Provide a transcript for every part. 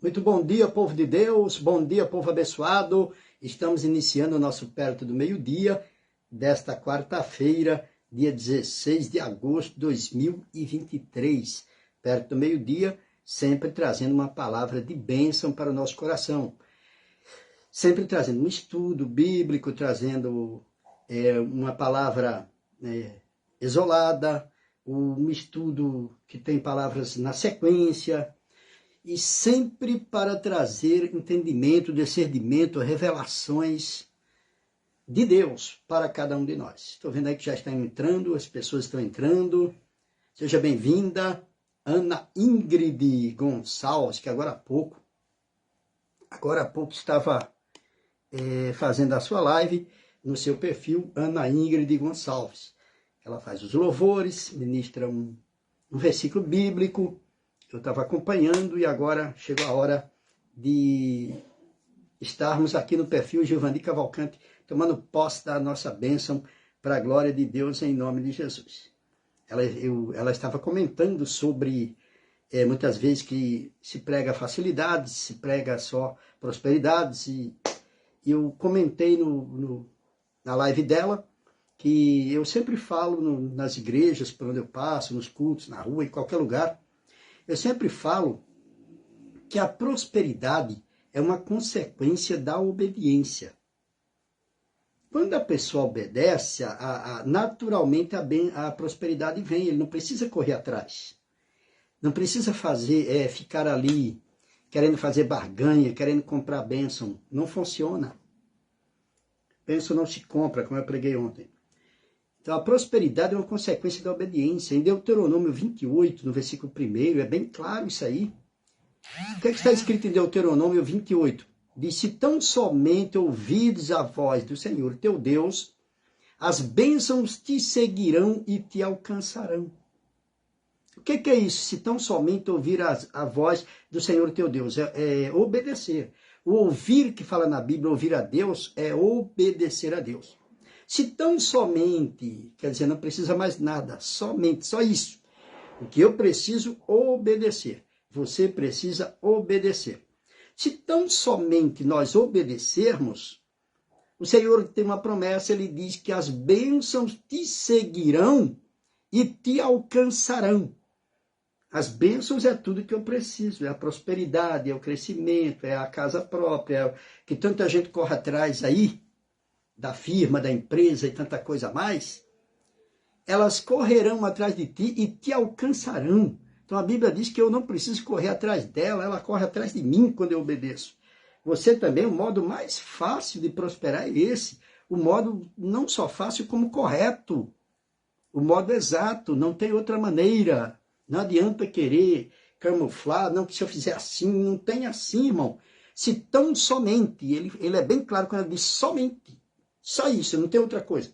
Muito bom dia, povo de Deus, bom dia, povo abençoado. Estamos iniciando o nosso Perto do Meio-Dia desta quarta-feira, dia 16 de agosto de 2023. Perto do meio-dia, sempre trazendo uma palavra de bênção para o nosso coração. Sempre trazendo um estudo bíblico, trazendo uma palavra isolada, um estudo que tem palavras na sequência, e sempre para trazer entendimento, discernimento, revelações de Deus para cada um de nós. Estou vendo aí que já está entrando, as pessoas estão entrando. Seja bem-vinda, Ana Ingrid Gonçalves, que agora há pouco estava fazendo a sua live no seu perfil, Ana Ingrid Gonçalves. Ela faz os louvores, ministra um versículo bíblico. Eu estava acompanhando e agora chegou a hora de estarmos aqui no perfil Giovanni Cavalcante, tomando posse da nossa bênção para a glória de Deus em nome de Jesus. Ela estava comentando sobre muitas vezes que se prega facilidades, se prega só prosperidades, e eu comentei na live dela que eu sempre falo nas igrejas por onde eu passo, nos cultos, na rua, em qualquer lugar. Eu sempre falo que a prosperidade é uma consequência da obediência. Quando a pessoa obedece, naturalmente a prosperidade vem, ele não precisa correr atrás. Não precisa ficar ali querendo fazer barganha, querendo comprar bênção. Não funciona. Bênção não se compra, como eu preguei ontem. Então, a prosperidade é uma consequência da obediência. Em Deuteronômio 28, no versículo 1, é bem claro isso aí. O que está escrito em Deuteronômio 28? Diz: se tão somente ouvides a voz do Senhor teu Deus, as bênçãos te seguirão e te alcançarão. O que é isso? Se tão somente ouvir a voz do Senhor teu Deus, é obedecer. O ouvir que fala na Bíblia, ouvir a Deus, é obedecer a Deus. Se tão somente, quer dizer, não precisa mais nada, somente, só isso. O que eu preciso, obedecer. Você precisa obedecer. Se tão somente nós obedecermos, o Senhor tem uma promessa, ele diz que as bênçãos te seguirão e te alcançarão. As bênçãos é tudo que eu preciso, é a prosperidade, é o crescimento, é a casa própria, é que tanta gente corre atrás aí, da firma, da empresa e tanta coisa a mais. Elas correrão atrás de ti e te alcançarão. Então a Bíblia diz que eu não preciso correr atrás dela, ela corre atrás de mim quando eu obedeço. Você também, o modo mais fácil de prosperar é esse. O modo não só fácil, como correto. O modo exato, não tem outra maneira. Não adianta querer camuflar, não, que se eu fizer assim, não tem assim, irmão. Se tão somente, ele é bem claro quando ele diz somente. Só isso, não tem outra coisa.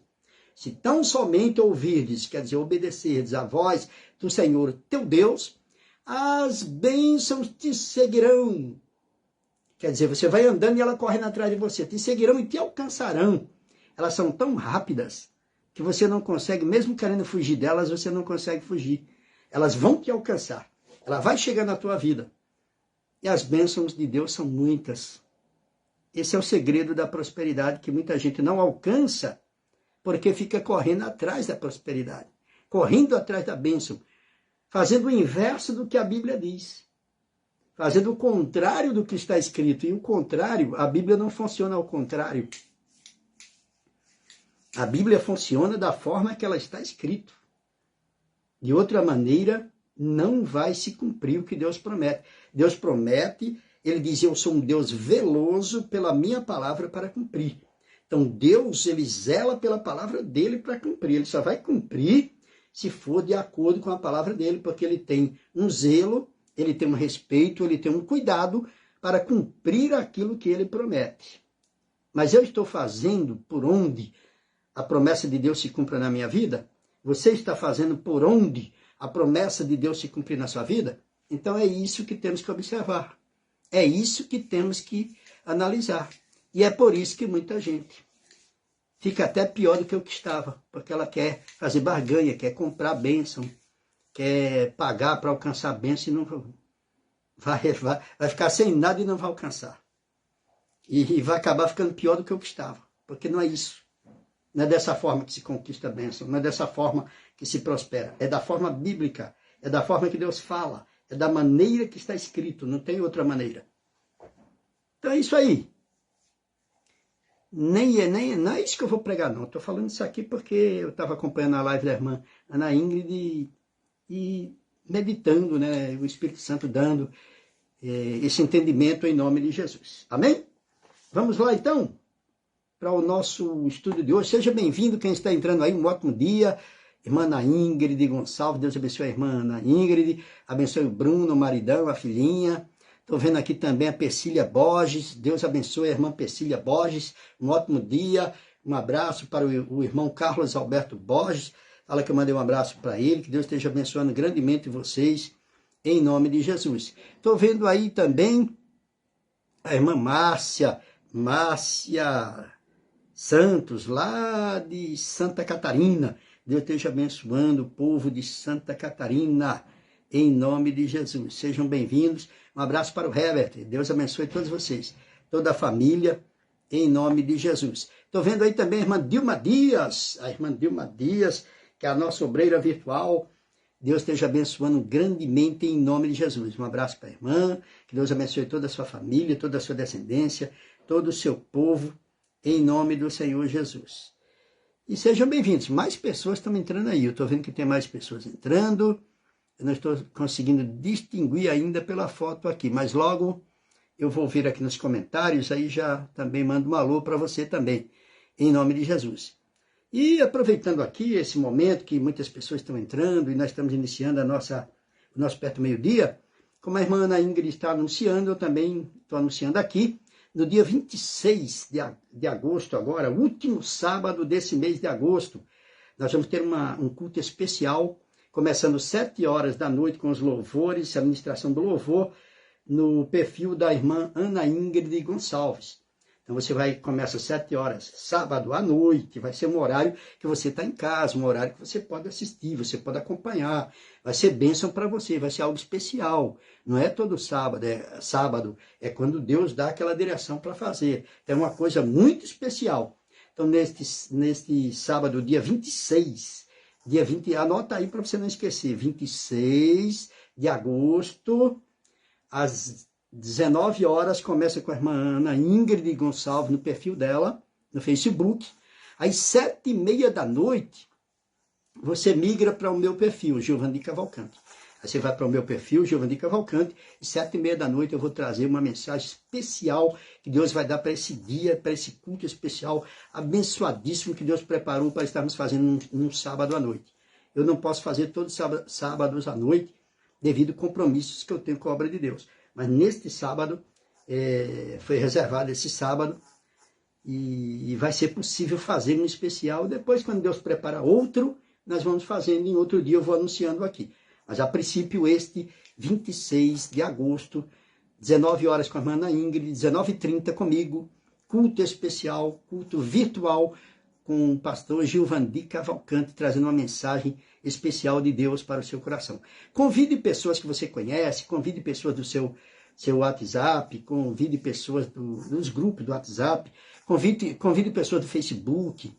Se tão somente ouvirdes, quer dizer, obedecerdes a voz do Senhor teu Deus, as bênçãos te seguirão. Quer dizer, você vai andando e ela correndo atrás de você. Te seguirão e te alcançarão. Elas são tão rápidas que você não consegue, mesmo querendo fugir delas, você não consegue fugir. Elas vão te alcançar. Ela vai chegar na tua vida. E as bênçãos de Deus são muitas. Esse é o segredo da prosperidade que muita gente não alcança porque fica correndo atrás da prosperidade, correndo atrás da bênção, fazendo o inverso do que a Bíblia diz, fazendo o contrário do que está escrito. E o contrário, a Bíblia não funciona ao contrário. A Bíblia funciona da forma que ela está escrita. De outra maneira, não vai se cumprir o que Deus promete. Deus promete. Ele diz: eu sou um Deus zeloso pela minha palavra para cumprir. Então Deus, ele zela pela palavra dele para cumprir. Ele só vai cumprir se for de acordo com a palavra dele, porque ele tem um zelo, ele tem um respeito, ele tem um cuidado para cumprir aquilo que ele promete. Mas eu estou fazendo por onde a promessa de Deus se cumpra na minha vida? Você está fazendo por onde a promessa de Deus se cumprir na sua vida? Então é isso que temos que observar. É isso que temos que analisar. E é por isso que muita gente fica até pior do que o que estava, porque ela quer fazer barganha, quer comprar bênção, quer pagar para alcançar bênção e vai ficar sem nada e não vai alcançar. E vai acabar ficando pior do que o que estava. Porque não é isso. Não é dessa forma que se conquista a bênção. Não é dessa forma que se prospera. É da forma bíblica. É da forma que Deus fala. É da maneira que está escrito. Não tem outra maneira. Então é isso aí. Não é isso que eu vou pregar, não. Estou falando isso aqui porque eu estava acompanhando a live da irmã Ana Ingrid e meditando, né? O Espírito Santo dando esse entendimento em nome de Jesus. Amém? Vamos lá, então, para o nosso estudo de hoje. Seja bem-vindo quem está entrando aí, um ótimo dia. Irmã Ana Ingrid Gonçalves, Deus abençoe a irmã Ana Ingrid, abençoe o Bruno, o maridão, a filhinha. Estou vendo aqui também a Persília Borges, Deus abençoe a irmã Persília Borges, um ótimo dia. Um abraço para o irmão Carlos Alberto Borges, fala que eu mandei um abraço para ele, que Deus esteja abençoando grandemente vocês, em nome de Jesus. Estou vendo aí também a irmã Márcia Santos, lá de Santa Catarina. Deus esteja abençoando o povo de Santa Catarina, em nome de Jesus. Sejam bem-vindos. Um abraço para o Herbert. Deus abençoe todos vocês, toda a família, em nome de Jesus. Estou vendo aí também a irmã Dilma Dias, que é a nossa obreira virtual. Deus esteja abençoando grandemente em nome de Jesus. Um abraço para a irmã, que Deus abençoe toda a sua família, toda a sua descendência, todo o seu povo, em nome do Senhor Jesus. E sejam bem-vindos. Mais pessoas estão entrando aí. Eu estou vendo que tem mais pessoas entrando. Eu não estou conseguindo distinguir ainda pela foto aqui, mas logo eu vou ver aqui nos comentários, aí já também mando um alô para você também, em nome de Jesus. E aproveitando aqui esse momento que muitas pessoas estão entrando e nós estamos iniciando o nosso Perto Meio-Dia, como a irmã Ana Ingrid está anunciando, eu também estou anunciando aqui, no dia 26 de agosto agora, último sábado desse mês de agosto, nós vamos ter um culto especial, começando 7 horas da noite com os louvores, a ministração do louvor, no perfil da irmã Ana Ingrid Gonçalves. Então você começa às 7 horas, sábado à noite, vai ser um horário que você está em casa, um horário que você pode assistir, você pode acompanhar, vai ser bênção para você, vai ser algo especial. Não é todo sábado, é quando Deus dá aquela direção para fazer. Então é uma coisa muito especial. Então neste sábado, dia 26, anota aí para você não esquecer, 26 de agosto, às 19 horas, começa com a irmã Ana Ingrid Gonçalves no perfil dela, no Facebook. Às 7h30 da noite, você migra para o meu perfil, Giovanni Cavalcante. Aí você vai para o meu perfil, Giovanni Cavalcante, e 7h30 da noite eu vou trazer uma mensagem especial que Deus vai dar para esse dia, para esse culto especial, abençoadíssimo que Deus preparou para estarmos fazendo num sábado à noite. Eu não posso fazer todos os sábados à noite, devido a compromissos que eu tenho com a obra de Deus. Mas neste sábado, foi reservado esse sábado, e vai ser possível fazer um especial. Depois, quando Deus prepara outro, nós vamos fazendo em outro dia, eu vou anunciando aqui. Mas, a princípio, este 26 de agosto, 19 horas com a irmã Ana Ingrid, 19h30 comigo, culto especial, culto virtual, com o pastor Giovanni Cavalcante, trazendo uma mensagem especial de Deus para o seu coração. Convide pessoas que você conhece, convide pessoas do seu WhatsApp, convide pessoas dos grupos do WhatsApp, convide pessoas do Facebook,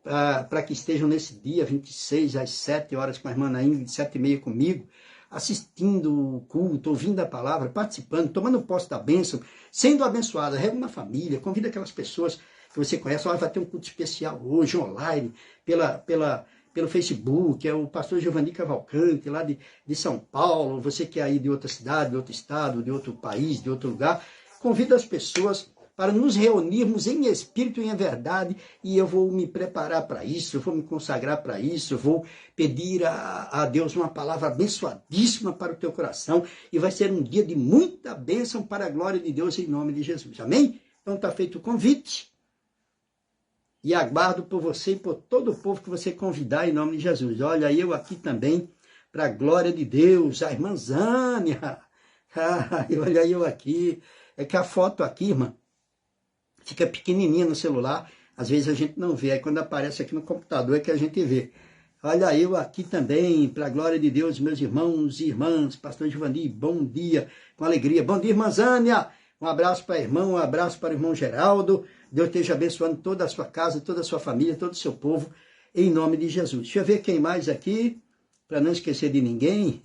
para que estejam nesse dia 26, às 7 horas com a irmã Ana Ingrid, 7h30 comigo, assistindo o culto, ouvindo a palavra, participando, tomando posse da bênção, sendo abençoada. Reúne uma família, convida aquelas pessoas que você conhece. Olha, vai ter um culto especial hoje, online, pelo Facebook, é o pastor Giovanni Cavalcante, lá de São Paulo. Você que é aí de outra cidade, de outro estado, de outro país, de outro lugar, convida as pessoas para nos reunirmos em espírito e em verdade, e eu vou me preparar para isso, eu vou me consagrar para isso, eu vou pedir a Deus uma palavra abençoadíssima para o teu coração, e vai ser um dia de muita bênção para a glória de Deus em nome de Jesus. Amém? Então está feito o convite, e aguardo por você e por todo o povo que você convidar em nome de Jesus. Olha, eu aqui também, para a glória de Deus, a irmã Zânia, olha eu aqui, é que a foto aqui, irmã, fica pequenininha no celular, às vezes a gente não vê, aí quando aparece aqui no computador é que a gente vê. Olha, eu aqui também, para a glória de Deus, meus irmãos e irmãs, pastor Giovanni, bom dia, com alegria. Bom dia, irmã Zânia, um abraço para a irmã, um abraço para o irmão Geraldo. Deus esteja abençoando toda a sua casa, toda a sua família, todo o seu povo, em nome de Jesus. Deixa eu ver quem mais aqui, para não esquecer de ninguém,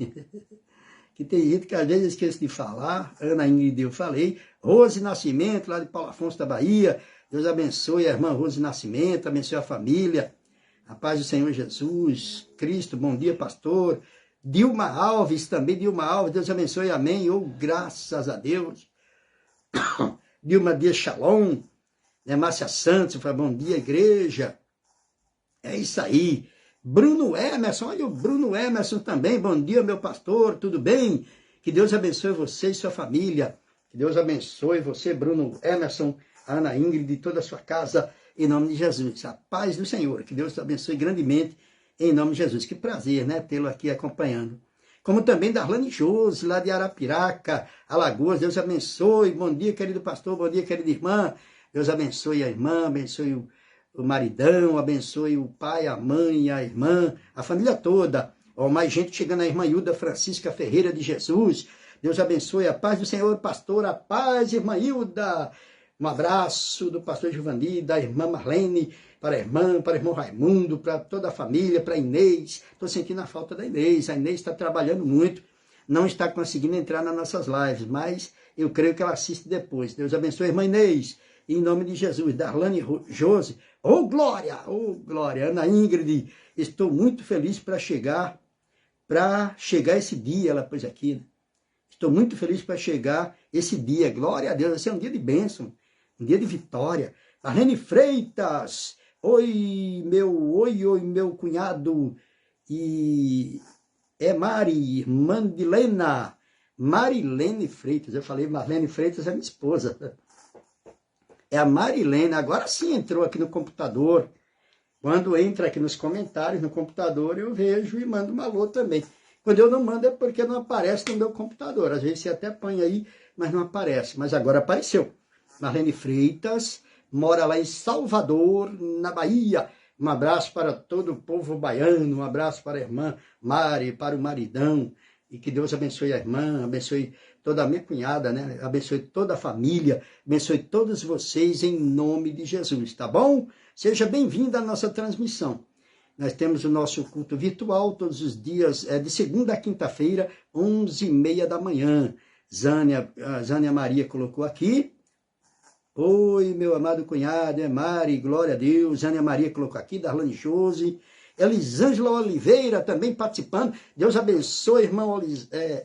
que tem gente que às vezes esquece de falar. Ana Ingrid, eu falei. Rose Nascimento, lá de Paulo Afonso da Bahia. Deus abençoe a irmã Rose Nascimento, abençoe a família. A paz do Senhor Jesus, Cristo, bom dia, pastor. Dilma Alves, também Dilma Alves, Deus abençoe, amém. Oh, graças a Deus. Dilma Dias Shalom, né? Márcia Santos, fala, bom dia, igreja. É isso aí. Bruno Emerson, olha o Bruno Emerson também, bom dia, meu pastor, tudo bem? Que Deus abençoe você e sua família. Que Deus abençoe você, Bruno Emerson, a Ana Ingrid e toda a sua casa, em nome de Jesus. A paz do Senhor, que Deus te abençoe grandemente, em nome de Jesus. Que prazer, né, tê-lo aqui acompanhando. Como também Darlane Jose, lá de Arapiraca, Alagoas. Deus abençoe. Bom dia, querido pastor, bom dia, querida irmã. Deus abençoe a irmã, abençoe o maridão, abençoe o pai, a mãe, a irmã, a família toda. Ó, mais gente chegando, a irmã Hilda Francisca Ferreira de Jesus. Deus abençoe, a paz do Senhor, pastor, a paz, irmã Hilda. Um abraço do pastor Giovanni, da irmã Marlene, para o irmão Raimundo, para toda a família, para a Inês. Estou sentindo a falta da Inês. A Inês está trabalhando muito, não está conseguindo entrar nas nossas lives, mas eu creio que ela assiste depois. Deus abençoe a irmã Inês, em nome de Jesus. Darlane Jose, oh glória, Ana Ingrid, estou muito feliz para chegar esse dia, ela pôs aqui, né? Estou muito feliz para chegar esse dia, glória a Deus, esse é um dia de bênção, um dia de vitória. Marlene Freitas, oi, meu cunhado, e é Mari, irmã de Lena, Marilene Freitas, eu falei Marlene Freitas é minha esposa, é a Marilene, agora sim entrou aqui no computador. Quando entra aqui nos comentários, no computador, eu vejo e mando um alô também. Quando eu não mando é porque não aparece no meu computador. Às vezes você até põe aí, mas não aparece. Mas agora apareceu. Marlene Freitas, mora lá em Salvador, na Bahia. Um abraço para todo o povo baiano, um abraço para a irmã Mari, para o maridão. E que Deus abençoe a irmã, abençoe toda a minha cunhada, né? Abençoe toda a família, abençoe todos vocês em nome de Jesus, tá bom? Seja bem-vindo à nossa transmissão. Nós temos o nosso culto virtual todos os dias, de segunda a quinta-feira, 11h30 da manhã. Zânia Maria colocou aqui. Oi, meu amado cunhado, é Mari, glória a Deus. Zânia Maria colocou aqui, Darlane Jose. Elisângela Oliveira também participando. Deus abençoe, irmão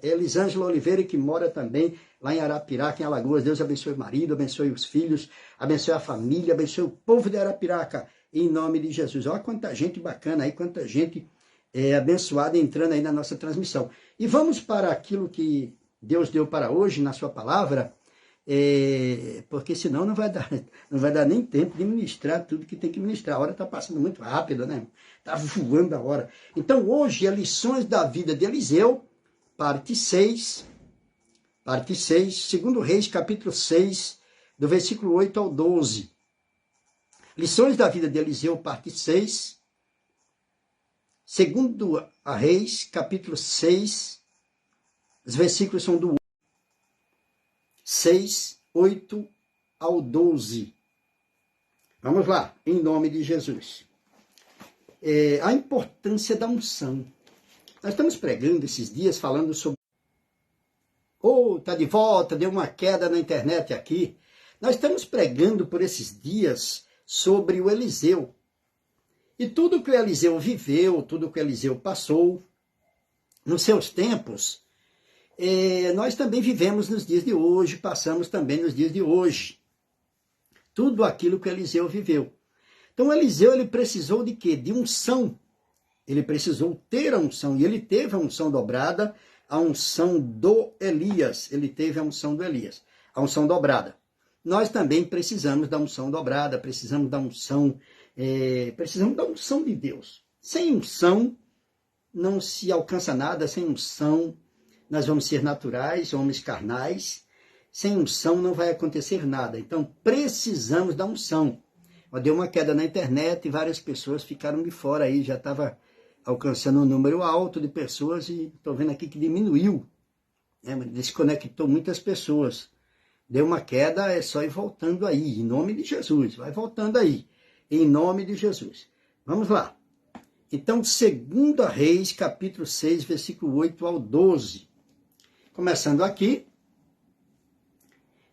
Elisângela Oliveira, que mora também lá em Arapiraca, em Alagoas. Deus abençoe o marido, abençoe os filhos, abençoe a família, abençoe o povo de Arapiraca, em nome de Jesus. Olha quanta gente bacana aí, quanta gente abençoada entrando aí na nossa transmissão. E vamos para aquilo que Deus deu para hoje na sua palavra, porque senão não vai dar nem tempo de ministrar tudo que tem que ministrar. A hora está passando muito rápido, né? Está voando a hora. Então hoje é lições da vida de Eliseu, parte 6, 2 Reis, capítulo 6, do versículo 8 ao 12. Lições da vida de Eliseu, parte 6, 2 Reis, capítulo 6, os versículos são do 6, 8 ao 12. Vamos lá, em nome de Jesus. A importância da unção. Nós estamos pregando esses dias, falando sobre... tá de volta, deu uma queda na internet aqui. Nós estamos pregando por esses dias sobre o Eliseu. E tudo que o Eliseu viveu, tudo que o Eliseu passou, nos seus tempos... nós também vivemos nos dias de hoje, passamos também nos dias de hoje. Tudo aquilo que Eliseu viveu. Então, Eliseu, ele precisou de quê? De unção. Ele precisou ter a unção, e ele teve a unção dobrada, a unção do Elias. Ele teve a unção do Elias, a unção dobrada. Nós também precisamos da unção dobrada, precisamos da unção de Deus. Sem unção, não se alcança nada, sem unção... Nós vamos ser naturais, homens carnais. Sem unção não vai acontecer nada. Então, precisamos da unção. Deu uma queda na internet e várias pessoas ficaram de fora aí. Já estava alcançando um número alto de pessoas e estou vendo aqui que diminuiu, né? Desconectou muitas pessoas. Deu uma queda, é só ir voltando aí, em nome de Jesus. Vai voltando aí, em nome de Jesus. Vamos lá. Então, 2 Reis, capítulo 6, versículo 8 ao 12. Começando aqui,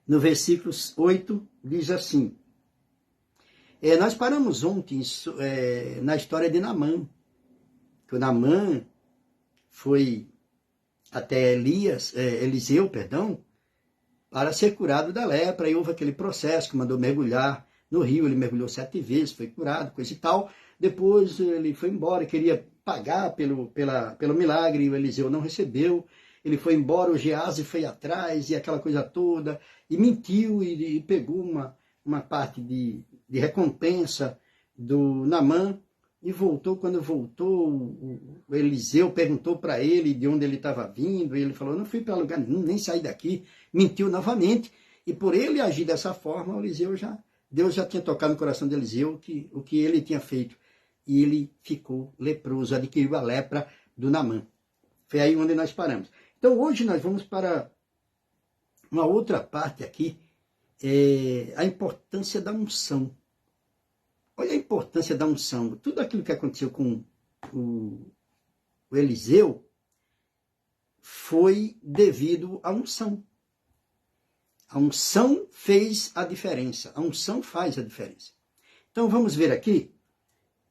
no versículo 8, diz assim. Nós paramos ontem na história de Naamã. Que o Naamã foi até Eliseu, para ser curado da lepra, e houve aquele processo que mandou mergulhar no rio, ele mergulhou 7 vezes, foi curado, coisa e tal. Depois ele foi embora, queria pagar pelo milagre, o Eliseu não recebeu, ele foi embora, o Geazi foi atrás, e aquela coisa toda, e mentiu, e pegou uma parte de recompensa do Naamã, e voltou. Quando voltou, o Eliseu perguntou para ele de onde ele estava vindo, e ele falou, não fui para lugar nenhum, nem saí daqui, mentiu novamente, e por ele agir dessa forma, Deus já tinha tocado no coração de Eliseu o que ele tinha feito, e ele ficou leproso, adquiriu a lepra do Naamã. Foi aí onde nós paramos. Então hoje nós vamos para uma outra parte aqui, a importância da unção. Olha a importância da unção. Tudo aquilo que aconteceu com o Eliseu foi devido à unção. A unção fez a diferença. A unção faz a diferença. Então vamos ver aqui,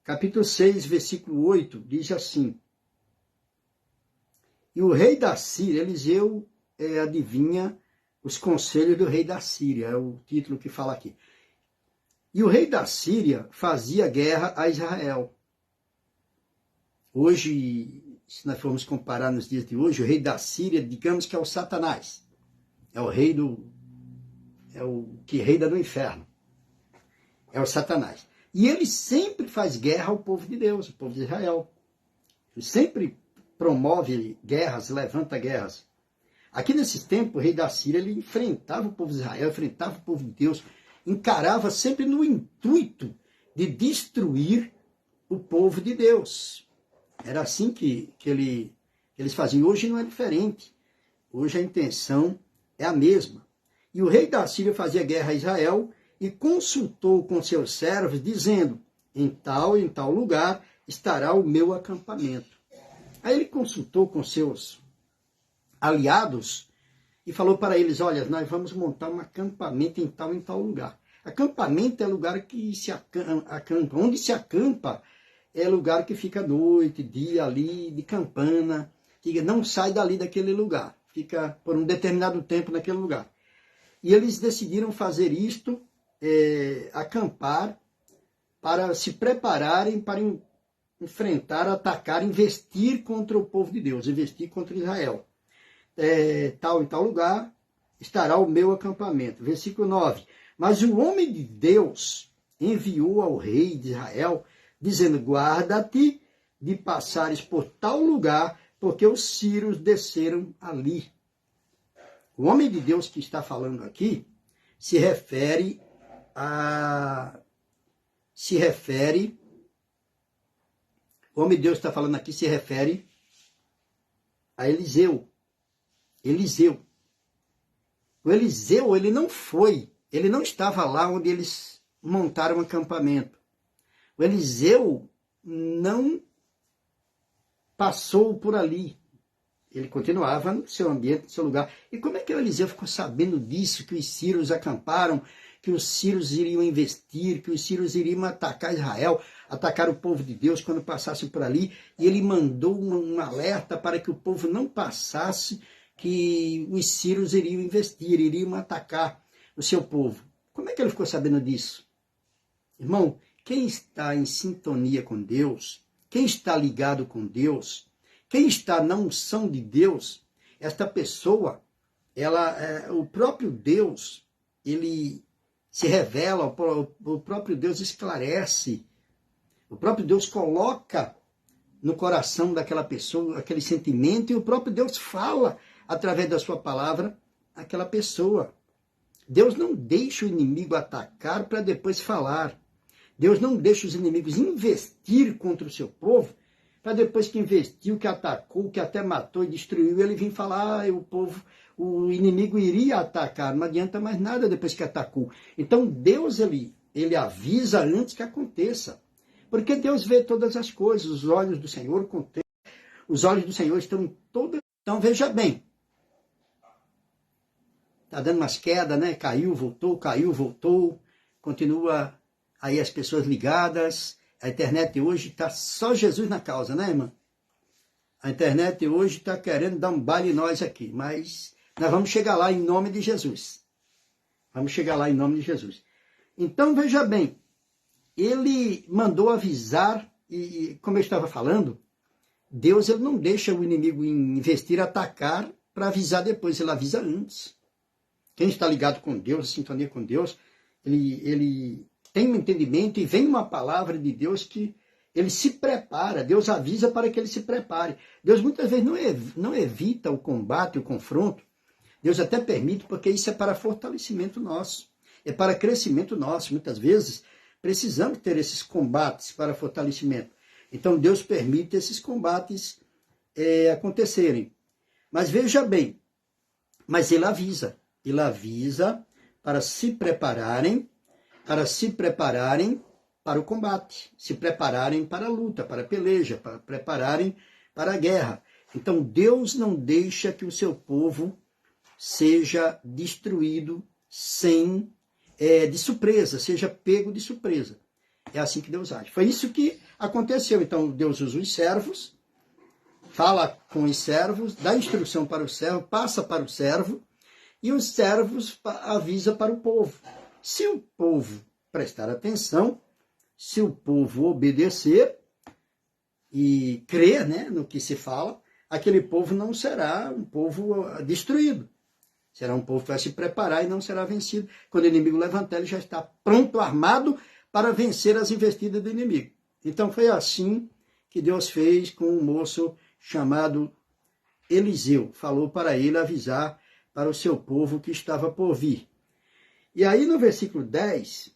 capítulo 6, versículo 8, diz assim. E o rei da Síria, Eliseu adivinha os conselhos do rei da Síria, é o título que fala aqui. E o rei da Síria fazia guerra a Israel. Hoje, se nós formos comparar nos dias de hoje, o rei da Síria, digamos que é o Satanás. É o que reina no inferno. É o Satanás. E ele sempre faz guerra ao povo de Deus, ao povo de Israel. Ele sempre promove guerras, levanta guerras. Aqui nesses tempos, o rei da Síria, ele enfrentava o povo de Israel, enfrentava o povo de Deus, encarava sempre no intuito de destruir o povo de Deus. Era assim que eles faziam. Hoje não é diferente. Hoje a intenção é a mesma. E o rei da Síria fazia guerra a Israel e consultou com seus servos, dizendo, em tal lugar estará o meu acampamento. Aí ele consultou com seus aliados e falou para eles, olha, nós vamos montar um acampamento em tal lugar. Acampamento é lugar que se acampa. Onde se acampa é lugar que fica noite, dia ali, de campana, que não sai dali daquele lugar. Fica por um determinado tempo naquele lugar. E eles decidiram fazer isto, acampar, para se prepararem para enfrentar, atacar, investir contra o povo de Deus, investir contra Israel. Tal e tal lugar estará o meu acampamento. Versículo 9. Mas o homem de Deus enviou ao rei de Israel, dizendo, guarda-te de passares por tal lugar, porque os sírios desceram ali. O homem de Deus que está falando aqui se refere o homem de Deus está falando aqui se refere a Eliseu. O Eliseu, ele não estava lá onde eles montaram o acampamento. O Eliseu não passou por ali. Ele continuava no seu ambiente, no seu lugar. E como é que o Eliseu ficou sabendo disso, que os sírios acamparam, que os sírios iriam investir, que os sírios iriam atacar Israel, atacar o povo de Deus quando passasse por ali? E ele mandou um alerta para que o povo não passasse, que os sírios iriam investir, iriam atacar o seu povo. Como é que ele ficou sabendo disso? Irmão, quem está em sintonia com Deus, quem está ligado com Deus, quem está na unção de Deus, esta pessoa, o próprio Deus, ele se revela, o próprio Deus esclarece, o próprio Deus coloca no coração daquela pessoa aquele sentimento, e o próprio Deus fala através da sua palavra àquela pessoa. Deus não deixa o inimigo atacar para depois falar. Deus não deixa os inimigos investir contra o seu povo para depois que investiu, que atacou, que até matou e destruiu, ele vir falar, o inimigo iria atacar, não adianta mais nada depois que atacou. Então Deus, ele avisa antes que aconteça, porque Deus vê todas as coisas, os olhos do Senhor contemplam, os olhos do Senhor estão em toda. Então veja bem, está dando umas quedas, né? Caiu, voltou, continua aí as pessoas ligadas. A internet hoje está só Jesus na causa, né, irmã? A internet hoje está querendo dar um baile em nós aqui, mas nós vamos chegar lá em nome de Jesus. Vamos chegar lá em nome de Jesus. Então, veja bem, ele mandou avisar, e como eu estava falando, Deus ele não deixa o inimigo investir, atacar, para avisar depois, ele avisa antes. Quem está ligado com Deus, a sintonia com Deus, ele tem um entendimento e vem uma palavra de Deus que ele se prepara, Deus avisa para que ele se prepare. Deus muitas vezes não evita o combate, o confronto, Deus até permite, porque isso é para fortalecimento nosso, é para crescimento nosso. Muitas vezes precisamos ter esses combates para fortalecimento. Então Deus permite esses combates acontecerem. Mas veja bem, mas ele avisa para se prepararem para o combate, se prepararem para a luta, para a peleja, para prepararem para a guerra. Então Deus não deixa que o seu povo seja destruído de surpresa, seja pego de surpresa. É assim que Deus age. Foi isso que aconteceu. Então Deus usa os servos, fala com os servos, dá instrução para o servo, passa para o servo, e os servos avisa para o povo. Se o povo prestar atenção, se o povo obedecer e crer, né, no que se fala, aquele povo não será um povo destruído. Será um povo que vai se preparar e não será vencido. Quando o inimigo levantar, ele já está pronto, armado, para vencer as investidas do inimigo. Então foi assim que Deus fez com um moço chamado Eliseu. Falou para ele avisar para o seu povo que estava por vir. E aí no versículo 10,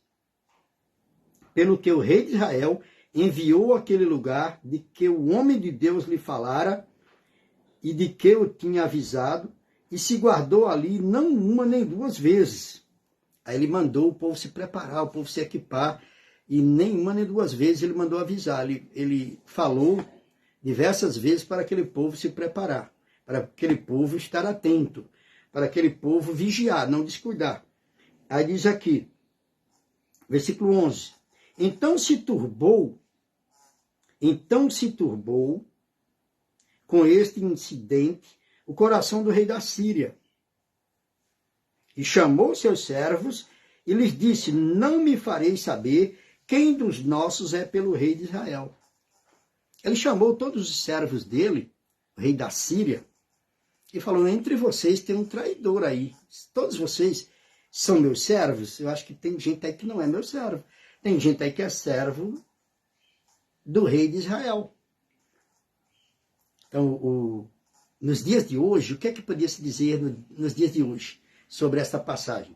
pelo que o rei de Israel enviou àquele lugar de que o homem de Deus lhe falara e de que o tinha avisado, e se guardou ali não uma nem duas vezes. Aí ele mandou o povo se preparar, o povo se equipar, e nem uma nem duas vezes ele mandou avisar. Ele falou diversas vezes para aquele povo se preparar, para aquele povo estar atento, para aquele povo vigiar, não descuidar. Aí diz aqui, versículo 11, Então se turbou com este incidente o coração do rei da Síria, e chamou seus servos e lhes disse, não me fareis saber quem dos nossos é pelo rei de Israel. Ele chamou todos os servos dele, o rei da Síria, e falou, entre vocês tem um traidor aí. Todos vocês são meus servos? Eu acho que tem gente aí que não é meu servo. Tem gente aí que é servo do rei de Israel. Então, nos dias de hoje, o que é que podia se dizer nos dias de hoje sobre esta passagem?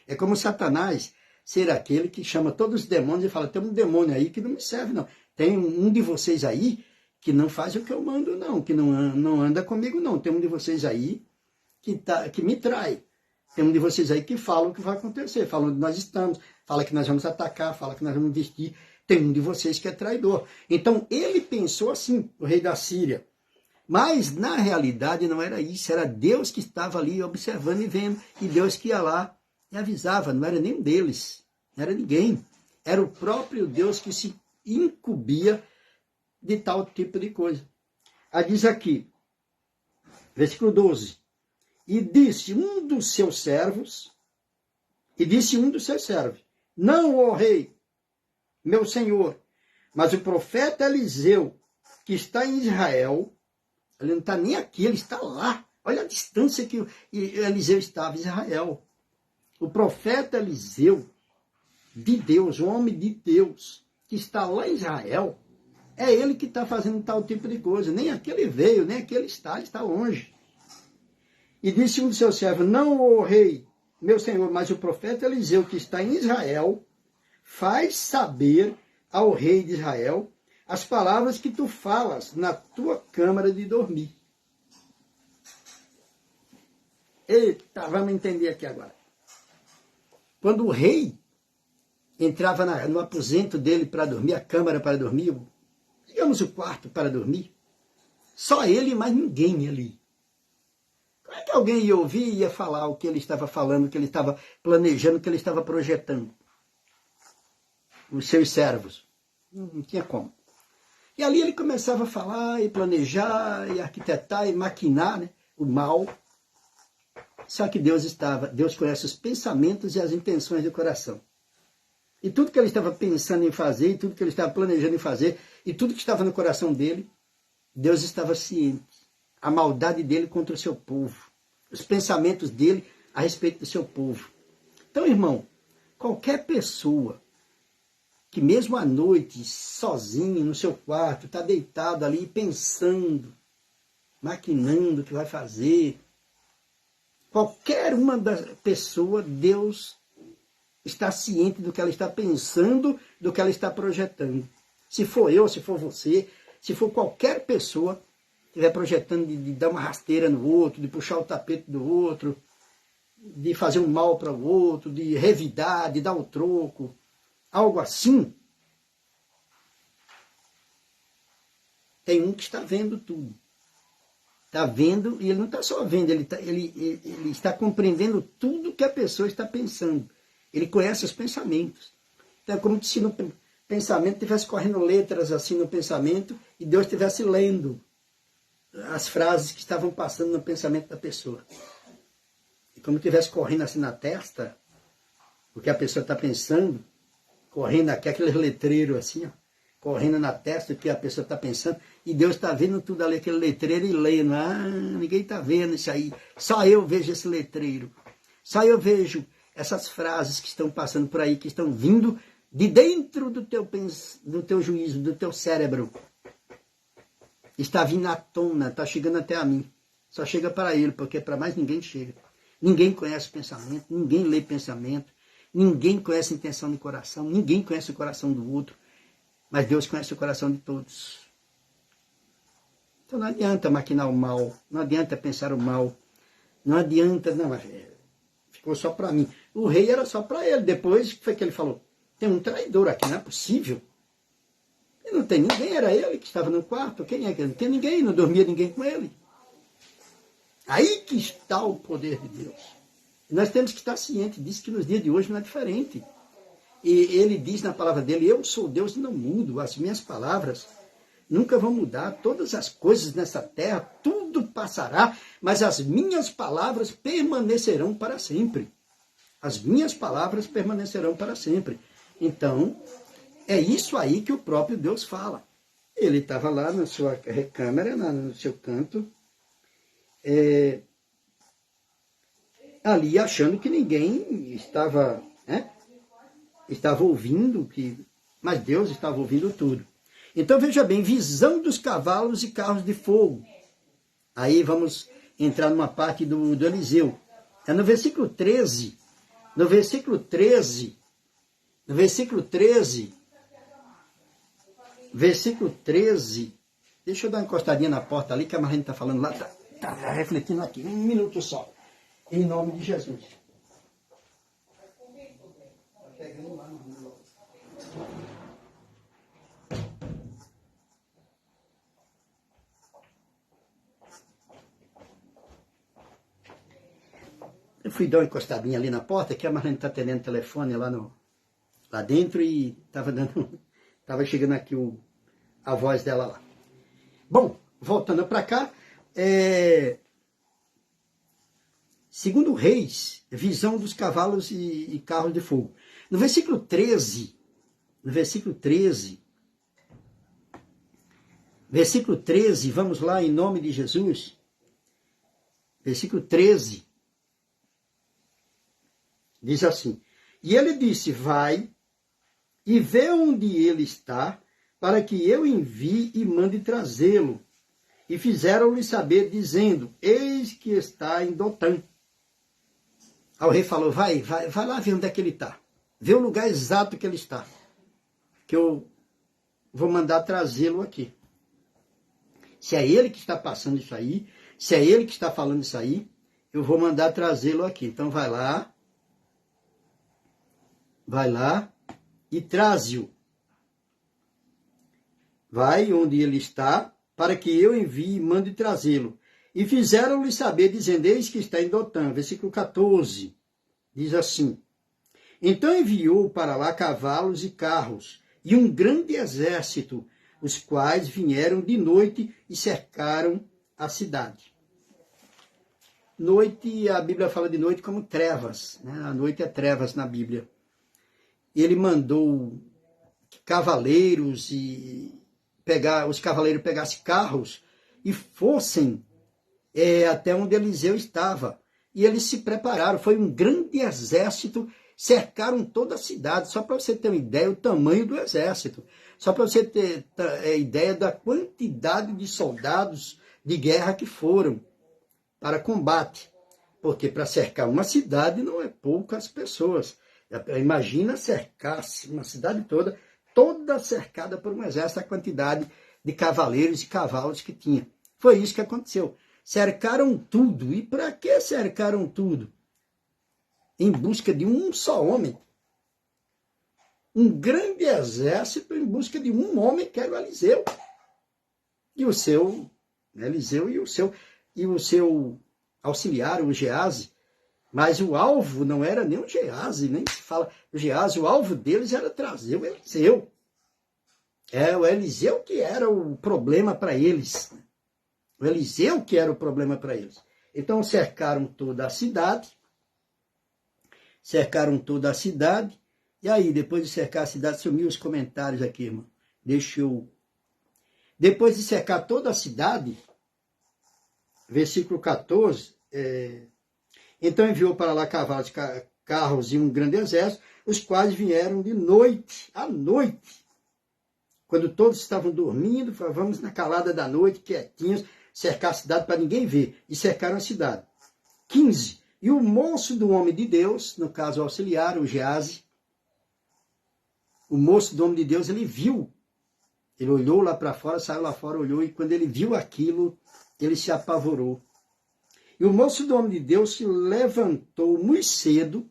É como Satanás ser aquele que chama todos os demônios e fala, tem um demônio aí que não me serve, não. Tem um de vocês aí que não faz o que eu mando, não, que não anda comigo, não. Tem um de vocês aí que me trai. Tem um de vocês aí que fala o que vai acontecer, fala onde nós estamos, fala que nós vamos atacar, fala que nós vamos investir. Tem um de vocês que é traidor. Então, ele pensou assim, o rei da Síria. Mas, na realidade, não era isso. Era Deus que estava ali observando e vendo. E Deus que ia lá e avisava. Não era nenhum deles. Não era ninguém. Era o próprio Deus que se incumbia de tal tipo de coisa. Aí diz aqui, versículo 12. E disse um dos seus servos, não, ó rei, meu senhor, mas o profeta Eliseu, que está em Israel, ele não está nem aqui, ele está lá. Olha a distância que Eliseu estava em Israel. O profeta Eliseu, de Deus, o homem de Deus, que está lá em Israel, é ele que está fazendo tal tipo de coisa. Nem aquele veio, nem aquele está longe. E disse um de seus servos, não, ó rei, meu senhor, mas o profeta Eliseu, que está em Israel, faz saber ao rei de Israel as palavras que tu falas na tua câmara de dormir. Eita, vamos entender aqui agora. Quando o rei entrava no aposento dele para dormir, a câmara para dormir, digamos o quarto para dormir, só ele e mais ninguém ali. Como é que alguém ia ouvir e ia falar o que ele estava falando, o que ele estava planejando, o que ele estava projetando? Os seus servos. Não tinha como. E ali ele começava a falar, e planejar, e arquitetar, e maquinar, né, o mal. Só que Deus conhece os pensamentos e as intenções do coração. E tudo que ele estava pensando em fazer, e tudo que ele estava planejando em fazer, e tudo que estava no coração dele, Deus estava ciente. A maldade dele contra o seu povo. Os pensamentos dele a respeito do seu povo. Então, irmão, qualquer pessoa que mesmo à noite, sozinho no seu quarto, está deitado ali pensando, maquinando o que vai fazer, qualquer uma das pessoas, Deus está ciente do que ela está pensando, do que ela está projetando. Se for eu, se for você, se for qualquer pessoa que estiver projetando de dar uma rasteira no outro, de puxar o tapete do outro, de fazer um mal para o outro, de revidar, de dar o troco, algo assim, tem um que está vendo tudo. Está vendo, e ele não está só vendo, ele está compreendendo tudo que a pessoa está pensando. Ele conhece os pensamentos. Então é como se no pensamento estivesse correndo letras assim no pensamento e Deus estivesse lendo as frases que estavam passando no pensamento da pessoa. E como se estivesse correndo assim na testa, o que a pessoa está pensando, correndo aqui, aquele letreiro assim, ó, correndo na testa o que a pessoa está pensando, e Deus está vendo tudo ali, aquele letreiro, e lendo. Ah, ninguém está vendo isso aí. Só eu vejo esse letreiro. Só eu vejo essas frases que estão passando por aí, que estão vindo de dentro do teu juízo, do teu cérebro. Está vindo à tona, está chegando até a mim. Só chega para ele, porque para mais ninguém chega. Ninguém conhece pensamento, ninguém lê pensamento, ninguém conhece a intenção do coração, ninguém conhece o coração do outro, mas Deus conhece o coração de todos. Então não adianta maquinar o mal, não adianta pensar o mal, não adianta, não, ficou só para mim. O rei era só para ele, depois foi que ele falou, tem um traidor aqui, não é possível. E não tem ninguém, era ele que estava no quarto, quem é que não tem ninguém, não dormia ninguém com ele. Aí que está o poder de Deus. E nós temos que estar cientes disso, que nos dias de hoje não é diferente. E ele diz na palavra dele, eu sou Deus e não mudo, as minhas palavras nunca vão mudar, todas as coisas nessa terra, tudo passará, mas as minhas palavras permanecerão para sempre. As minhas palavras permanecerão para sempre. Então, é isso aí que o próprio Deus fala. Ele estava lá na sua recâmara, no seu canto, ali achando que ninguém estava ouvindo, mas Deus estava ouvindo tudo. Então veja bem, visão dos cavalos e carros de fogo. Aí vamos entrar numa parte do Eliseu. É no versículo 13. No versículo 13, deixa eu dar uma encostadinha na porta ali, que a Marlene está falando lá, está refletindo aqui, um minuto só, em nome de Jesus. Eu fui dar uma encostadinha ali na porta, que a Marlene está atendendo o telefone lá dentro e estava chegando aqui a voz dela lá. Bom, voltando para cá, segundo Reis, visão dos cavalos e carros de fogo. No versículo 13, vamos lá, em nome de Jesus, versículo 13, diz assim, e ele disse, vai e vê onde ele está, para que eu envie e mande trazê-lo. E fizeram-lhe saber, dizendo, eis que está em Dotã. Aí o rei falou, vai lá ver onde é que ele está. Vê o lugar exato que ele está. Que eu vou mandar trazê-lo aqui. Se é ele que está passando isso aí, se é ele que está falando isso aí, eu vou mandar trazê-lo aqui. Então vai lá e traze-o. Vai onde ele está, para que eu envie e mande trazê-lo. E fizeram-lhe saber, dizendo, eis que está em Dotã. Versículo 14, diz assim, então enviou para lá cavalos e carros, e um grande exército, os quais vieram de noite e cercaram a cidade. Noite, a Bíblia fala de noite como trevas, né? A noite é trevas na Bíblia. Ele mandou cavaleiros os cavaleiros pegassem carros e fossem até onde Eliseu estava. E eles se prepararam, foi um grande exército, cercaram toda a cidade, só para você ter uma ideia do tamanho do exército, só para você ter ideia da quantidade de soldados de guerra que foram para combate. Porque para cercar uma cidade não é poucas pessoas. Imagina cercar uma cidade toda cercada por um exército, a quantidade de cavaleiros e cavalos que tinha. Foi isso que aconteceu. Cercaram tudo. E para que cercaram tudo? Em busca de um só homem. Um grande exército em busca de um homem, que era o Eliseu. E o seu Eliseu e o seu auxiliar, o Geazi. Mas o alvo não era nem o Geazi, nem se fala o Geazi, o alvo deles era trazer o Eliseu. É o Eliseu que era o problema para eles. O Eliseu que era o problema para eles. Então cercaram toda a cidade. E aí, depois de cercar a cidade, sumiu os comentários aqui, irmão. Depois de cercar toda a cidade, versículo 14, então enviou para lá cavalos, carros e um grande exército, os quais vieram de noite, à noite. Quando todos estavam dormindo, vamos na calada da noite, quietinhos, cercar a cidade para ninguém ver. E cercaram a cidade. 15. E o moço do homem de Deus, no caso o auxiliar, o Geazi, o moço do homem de Deus, ele viu. Ele olhou lá para fora, saiu lá fora, olhou, e quando ele viu aquilo, ele se apavorou. E o moço do homem de Deus se levantou muito cedo,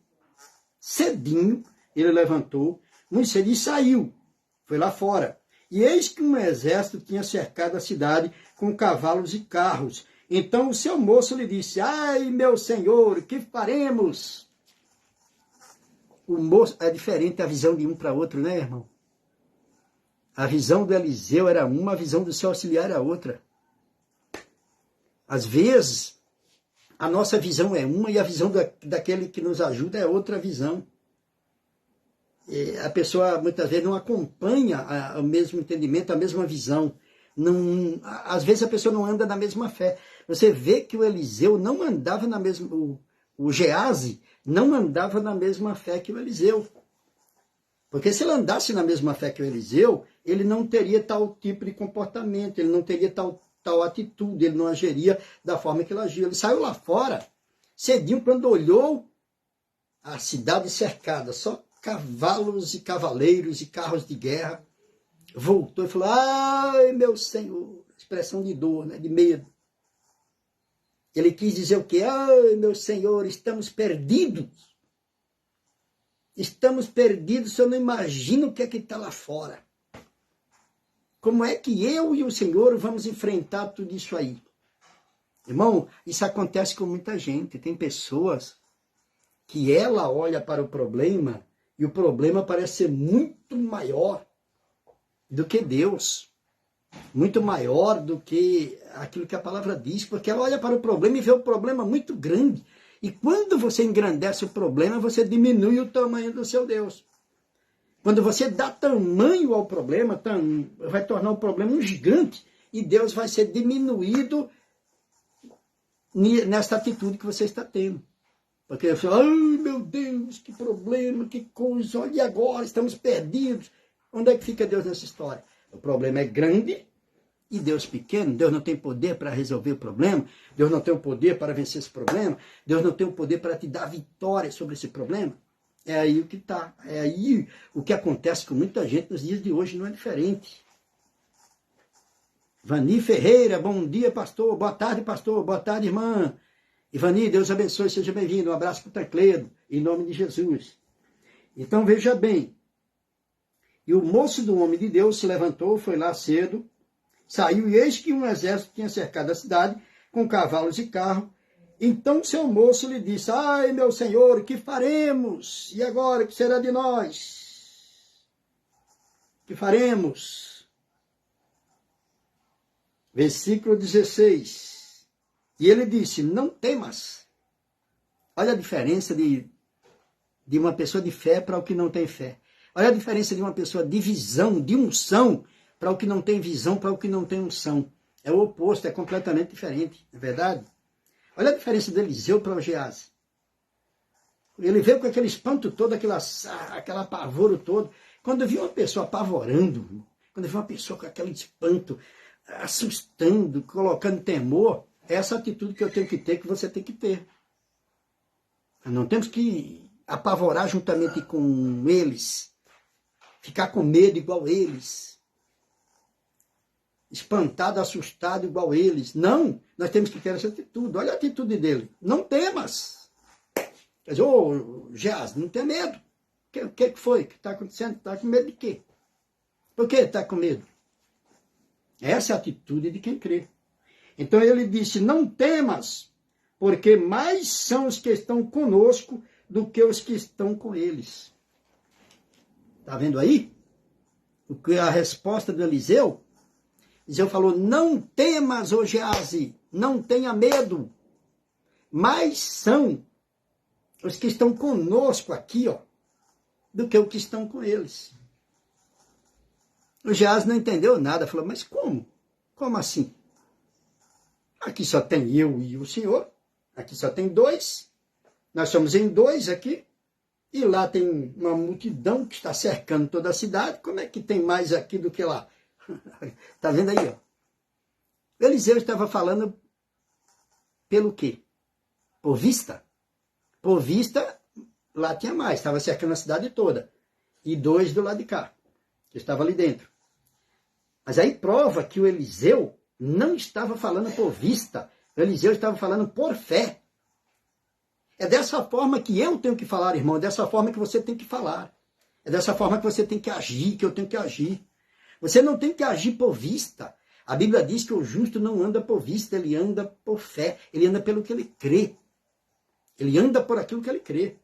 cedinho, ele levantou, muito cedo e saiu. Foi lá fora. E eis que um exército tinha cercado a cidade com cavalos e carros. Então o seu moço lhe disse, ai, meu senhor, que faremos? O moço, é diferente a visão de um para outro, né, irmão? A visão do Eliseu era uma, a visão do seu auxiliar era outra. Às vezes, a nossa visão é uma e a visão daquele que nos ajuda é outra visão. E a pessoa, muitas vezes, não acompanha o mesmo entendimento, a mesma visão. Não, às vezes, a pessoa não anda na mesma fé. Você vê que o Eliseu não andava na mesma... O Geazi não andava na mesma fé que o Eliseu. Porque se ele andasse na mesma fé que o Eliseu, ele não teria tal tipo de comportamento, ele não teria tal atitude, ele não agiria da forma que ele agiu. Ele saiu lá fora, cedinho, quando olhou a cidade cercada, só cavalos e cavaleiros e carros de guerra, voltou e falou, ai, meu Senhor, expressão de dor, né, de medo. Ele quis dizer o quê? Ai, meu Senhor, estamos perdidos. Estamos perdidos, eu não imagino o que é que está lá fora. Como é que eu e o Senhor vamos enfrentar tudo isso aí? Irmão, isso acontece com muita gente. Tem pessoas que ela olha para o problema e o problema parece ser muito maior do que Deus. Muito maior do que aquilo que a palavra diz, porque ela olha para o problema e vê o problema muito grande. E quando você engrandece o problema, você diminui o tamanho do seu Deus. Quando você dá tamanho ao problema, vai tornar o problema um gigante e Deus vai ser diminuído nessa atitude que você está tendo. Porque você fala, ai meu Deus, que problema, que coisa, olha, e agora estamos perdidos. Onde é que fica Deus nessa história? O problema é grande e Deus pequeno. Deus não tem poder para resolver o problema. Deus não tem o poder para vencer esse problema. Deus não tem o poder para te dar vitória sobre esse problema. É aí o que está. É aí o que acontece com muita gente nos dias de hoje, não é diferente. Vani Ferreira, bom dia, pastor. Boa tarde, pastor. Boa tarde, irmã. Ivani, Deus abençoe, seja bem-vindo. Um abraço para o Tancledo, em nome de Jesus. Então, veja bem. E o moço do homem de Deus se levantou, foi lá cedo, saiu, e eis que um exército tinha cercado a cidade, com cavalos e carros. Então seu moço lhe disse: ai, meu senhor, o que faremos? E agora, o que será de nós? O que faremos? Versículo 16. E ele disse: não temas. Olha a diferença de uma pessoa de fé para o que não tem fé. Olha a diferença de uma pessoa de visão, de unção, para o que não tem visão, para o que não tem unção. É o oposto, é completamente diferente, não é verdade? Olha a diferença de Eliseu para o Geazi. Ele veio com aquele espanto todo, aquele apavoro todo. Quando eu vi uma pessoa apavorando, quando eu vi uma pessoa com aquele espanto, assustando, colocando temor, é essa atitude que eu tenho que ter, que você tem que ter. Não temos que apavorar juntamente com eles, ficar com medo igual eles, espantado, assustado igual eles. Não, nós temos que ter essa atitude. Olha a atitude dele. Não temas. Quer dizer, ô Geazi, não tem medo. O que foi? O que está acontecendo? Está com medo de quê? Por que está com medo? Essa é a atitude de quem crê. Então ele disse: não temas, porque mais são os que estão conosco do que os que estão com eles. Está vendo aí? A resposta do Eliseu? Eliseu falou: não temas, ô Geazi, não tenha medo. Mais são os que estão conosco aqui, ó, do que os que estão com eles. O Geazi não entendeu nada, falou: mas como? Como assim? Aqui só tem eu e o senhor, aqui só tem dois, nós somos em dois aqui, e lá tem uma multidão que está cercando toda a cidade, como é que tem mais aqui do que lá? Está vendo aí, ó? Eliseu estava falando pelo quê? Por vista? Por vista, lá tinha mais, estava cercando a cidade toda, e dois do lado de cá, que estava ali dentro. Mas aí prova que o Eliseu não estava falando por vista, o Eliseu estava falando por fé. É dessa forma que eu tenho que falar, irmão, é dessa forma que você tem que falar. É dessa forma que você tem que agir, que eu tenho que agir. Você não tem que agir por vista. A Bíblia diz que o justo não anda por vista, ele anda por fé, ele anda pelo que ele crê. Ele anda por aquilo que ele crê.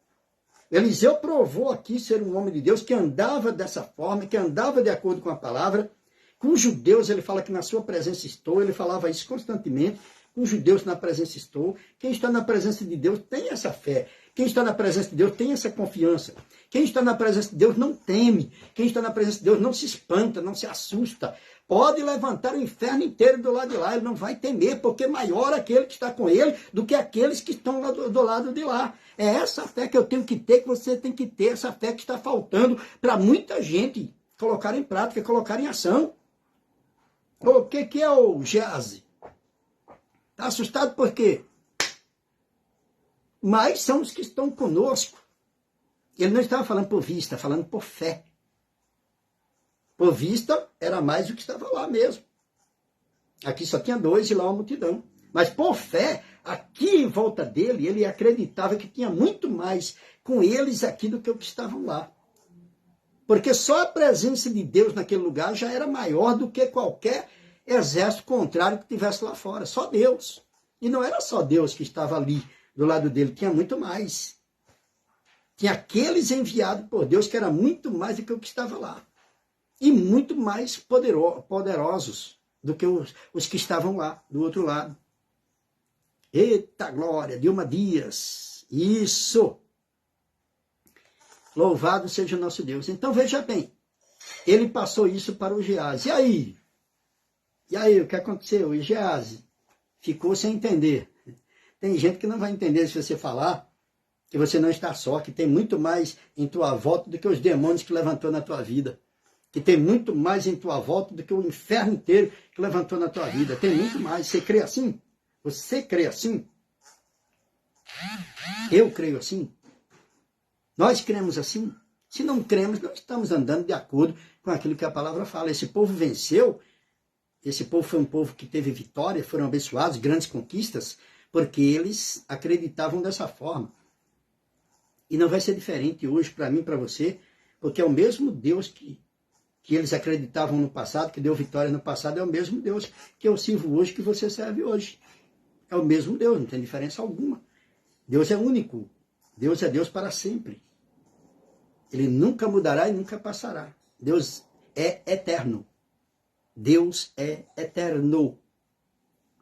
Eliseu provou aqui ser um homem de Deus que andava dessa forma, que andava de acordo com a palavra. Com os judeus, ele fala que na sua presença estou, ele falava isso constantemente. Com os judeus, na presença estou. Quem está na presença de Deus tem essa fé. Quem está na presença de Deus tem essa confiança. Quem está na presença de Deus não teme. Quem está na presença de Deus não se espanta, não se assusta. Pode levantar o inferno inteiro do lado de lá, ele não vai temer, porque maior aquele que está com ele do que aqueles que estão lá do lado de lá. É essa fé que eu tenho que ter, que você tem que ter, essa fé que está faltando para muita gente colocar em prática, colocar em ação. O que é o Geazi? Está assustado por quê? Mas são os que estão conosco. Ele não estava falando por vista, falando por fé. Por vista, era mais o que estava lá mesmo. Aqui só tinha dois e lá uma multidão. Mas por fé, aqui em volta dele, ele acreditava que tinha muito mais com eles aqui do que o que estavam lá. Porque só a presença de Deus naquele lugar já era maior do que qualquer exército contrário que tivesse lá fora. Só Deus. E não era só Deus que estava ali do lado dele, tinha muito mais. Tinha aqueles enviados por Deus que era muito mais do que o que estava lá. E muito mais poderosos do que os que estavam lá, do outro lado. Eita glória, Dilma Dias. Isso! Louvado seja o nosso Deus. Então veja bem, ele passou isso para o Geazi. E aí, o que aconteceu? O Geazi ficou sem entender. Tem gente que não vai entender se você falar que você não está só, que tem muito mais em tua volta do que os demônios que levantou na tua vida. Que tem muito mais em tua volta do que o inferno inteiro que levantou na tua vida. Tem muito mais. Você crê assim? Você crê assim? Eu creio assim? Nós cremos assim? Se não cremos, nós estamos andando de acordo com aquilo que a palavra fala. Esse povo venceu esse povo foi um povo que teve vitória, foram abençoados, grandes conquistas, porque eles acreditavam dessa forma. E não vai ser diferente hoje para mim, para você, porque é o mesmo Deus que eles acreditavam no passado, que deu vitória no passado, é o mesmo Deus que eu sirvo hoje, que você serve hoje. É o mesmo Deus, não tem diferença alguma. Deus é único. Deus é Deus para sempre. Ele nunca mudará e nunca passará. Deus é eterno. Deus é eterno.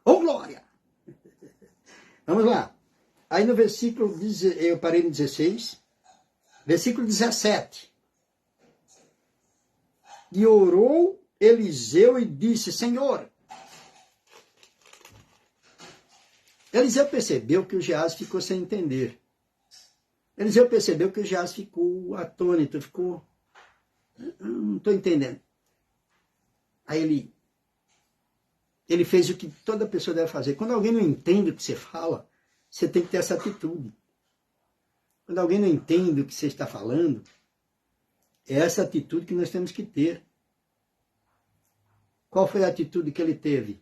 Oh, glória! Vamos lá. Aí no versículo, eu parei no 16, versículo 17. E orou Eliseu e disse, Senhor. Eliseu percebeu que o Geazi ficou sem entender. Eliseu percebeu que o Geazi ficou atônito, ficou, não estou entendendo. Aí ele fez o que toda pessoa deve fazer. Quando alguém não entende o que você fala, você tem que ter essa atitude. Quando alguém não entende o que você está falando, é essa atitude que nós temos que ter. Qual foi a atitude que ele teve?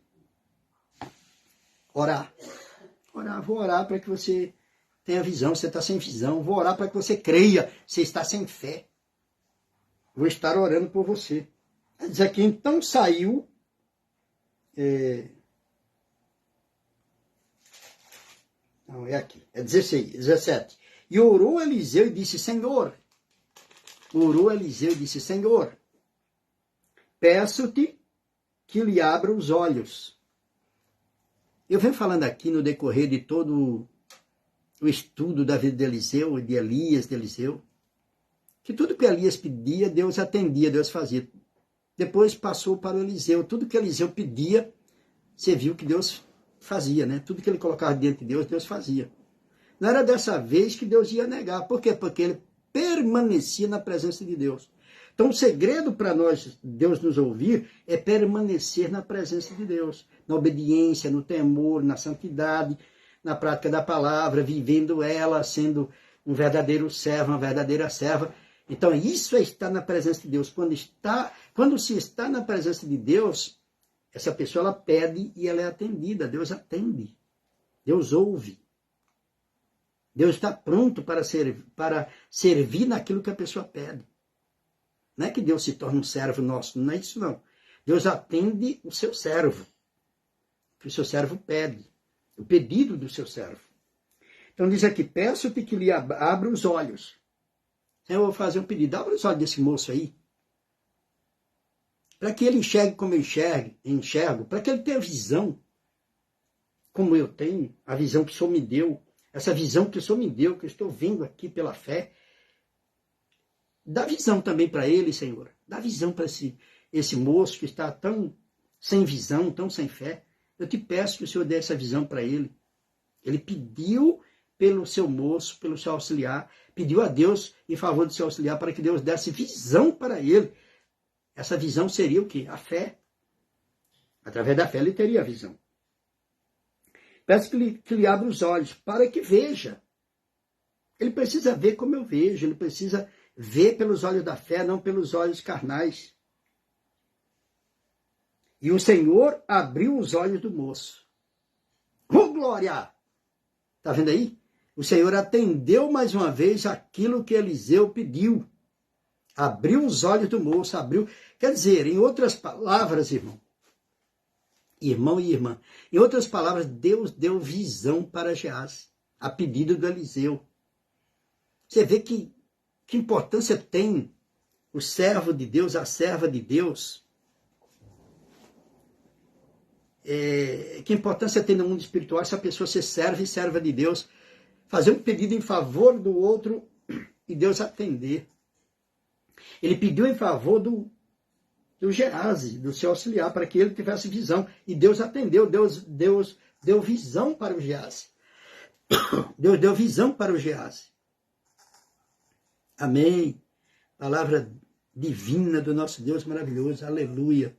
Orar. Orar. Vou orar para que você tenha visão. Você está sem visão. Vou orar para que você creia. Você está sem fé. Vou estar orando por você. Diz aqui, então saiu... Não, é aqui. É 16, 17. E orou Eliseu e disse, Senhor. Orou Eliseu e disse, Senhor, peço-te que lhe abra os olhos. Eu venho falando aqui no decorrer de todo o estudo da vida de Eliseu e de Elias, de Eliseu, que tudo que Elias pedia, Deus atendia, Deus fazia. Depois passou para o Eliseu. Tudo que Eliseu pedia, você viu que Deus fazia, né? Tudo que ele colocava diante de Deus, Deus fazia. Não era dessa vez que Deus ia negar. Por quê? Porque ele permanecia na presença de Deus. Então, o segredo para nós, Deus nos ouvir, é permanecer na presença de Deus. Na obediência, no temor, na santidade, na prática da palavra, vivendo ela, sendo um verdadeiro servo, uma verdadeira serva. Então, isso é estar na presença de Deus. Quando se está na presença de Deus, essa pessoa ela pede e ela é atendida. Deus atende. Deus ouve. Deus está pronto para servir naquilo que a pessoa pede. Não é que Deus se torne um servo nosso, não é isso não. Deus atende o seu servo. O que o seu servo pede. O pedido do seu servo. Então diz aqui, peço-te que lhe abra os olhos. Eu vou fazer um pedido, abra os olhos desse moço aí. Para que ele enxergue como eu enxergo, para que ele tenha visão, como eu tenho, a visão que o Senhor me deu, essa visão que o Senhor me deu, que eu estou vendo aqui pela fé. Dá visão também para ele, Senhor. Dá visão para esse moço que está tão sem visão, tão sem fé. Eu te peço que o Senhor dê essa visão para ele. Ele pediu pelo seu moço, pelo seu auxiliar, pediu a Deus em favor do seu auxiliar para que Deus desse visão para ele. Essa visão seria o quê? A fé. Através da fé ele teria a visão. Peço que lhe abra os olhos para que veja. Ele precisa ver como eu vejo, ele precisa ver pelos olhos da fé, não pelos olhos carnais. E o Senhor abriu os olhos do moço. Oh, glória! Está vendo aí? O Senhor atendeu mais uma vez aquilo que Eliseu pediu. Abriu os olhos do moço, abriu. Quer dizer, em outras palavras, irmão e irmã, em outras palavras, Deus deu visão para Geazi, a pedido do Eliseu. Você vê que importância tem o servo de Deus, a serva de Deus. Que importância tem no mundo espiritual essa pessoa ser serva e serva de Deus, fazer um pedido em favor do outro e Deus atender. Ele pediu em favor do Geazi, do seu auxiliar, para que ele tivesse visão. E Deus atendeu, Deus deu visão para o Geazi. Deus deu visão para o Geazi. Amém. Palavra divina do nosso Deus maravilhoso. Aleluia.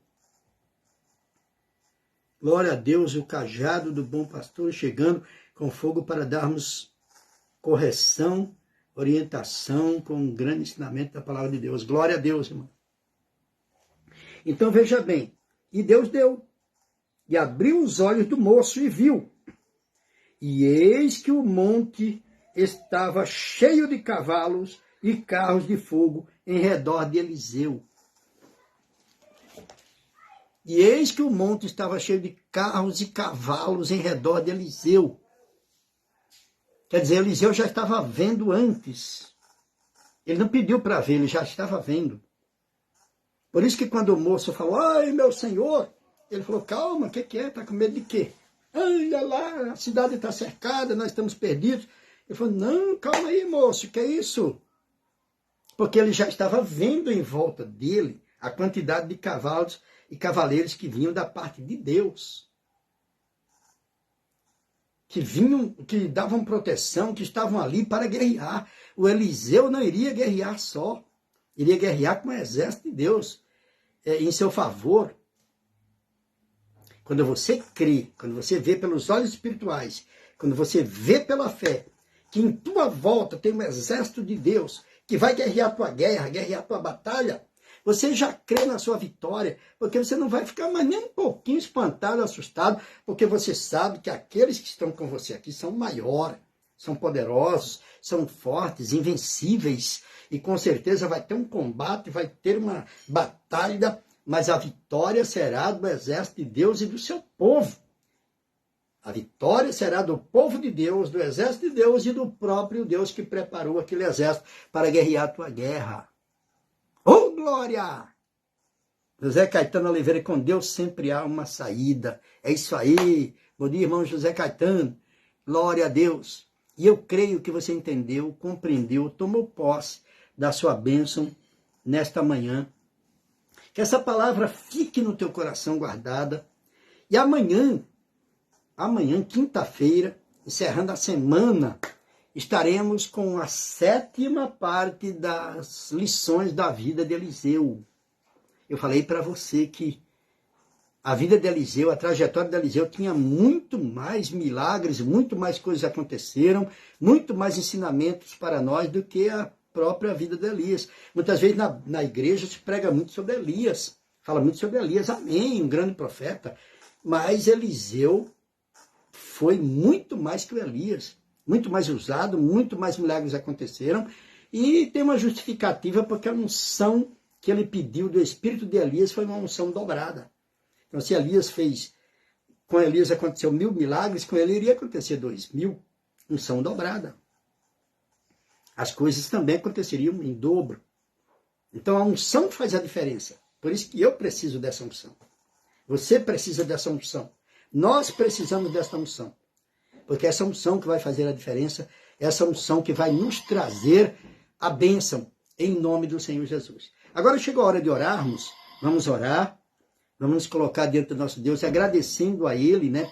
Glória a Deus, o cajado do bom pastor chegando com fogo para darmos correção, orientação, com um grande ensinamento da palavra de Deus. Glória a Deus, irmão. Então, veja bem, E Deus deu. E abriu os olhos do moço e viu. E eis que o monte estava cheio de cavalos e carros de fogo em redor de Eliseu. E eis que o monte estava cheio de carros e cavalos em redor de Eliseu. Quer dizer, Eliseu já estava vendo antes. Ele não pediu para ver, ele já estava vendo. Por isso que quando o moço falou, ai, meu senhor, ele falou, calma, o que é? Está com medo de quê? Olha lá, a cidade está cercada, nós estamos perdidos. Ele falou, não, calma aí, moço, que é isso? Porque ele já estava vendo em volta dele a quantidade de cavalos e cavaleiros que vinham da parte de Deus. Que vinham, que davam proteção, que estavam ali para guerrear. O Eliseu não iria guerrear só, iria guerrear com o exército de Deus em seu favor. Quando você crê, quando você vê pelos olhos espirituais, quando você vê pela fé, que em tua volta tem um exército de Deus que vai guerrear a tua guerra, guerrear a tua batalha, você já crê na sua vitória, porque você não vai ficar mais nem um pouquinho espantado, assustado, porque você sabe que aqueles que estão com você aqui são maiores, são poderosos, são fortes, invencíveis, e com certeza vai ter um combate, vai ter uma batalha, mas a vitória será do exército de Deus e do seu povo. A vitória será do povo de Deus, do exército de Deus e do próprio Deus que preparou aquele exército para guerrear a tua guerra. Oh, glória! José Caetano Oliveira, com Deus sempre há uma saída. É isso aí. Bom dia, irmão José Caetano. Glória a Deus. E eu creio que você entendeu, compreendeu, tomou posse da sua bênção nesta manhã. Que essa palavra fique no teu coração guardada. E amanhã, quinta-feira, encerrando a semana, estaremos com a 7ª parte das lições da vida de Eliseu. Eu falei para você que a vida de Eliseu, a trajetória de Eliseu tinha muito mais milagres, muito mais coisas aconteceram, muito mais ensinamentos para nós do que a própria vida de Elias. Muitas vezes na igreja se prega muito sobre Elias, fala muito sobre Elias, amém, um grande profeta, mas Eliseu foi muito mais que o Elias, muito mais usado, muito mais milagres aconteceram, e tem uma justificativa porque a unção que ele pediu do espírito de Elias foi uma unção dobrada. Então, se Elias fez, com Elias aconteceu 1000 milagres, com ele iria acontecer 2000, unção dobrada. As coisas também aconteceriam em dobro. Então, a unção faz a diferença. Por isso que eu preciso dessa unção. Você precisa dessa unção. Nós precisamos dessa unção. Porque essa unção que vai fazer a diferença, essa unção que vai nos trazer a bênção em nome do Senhor Jesus. Agora chegou a hora de orarmos. Vamos orar. Vamos nos colocar diante do nosso Deus, agradecendo a Ele, né,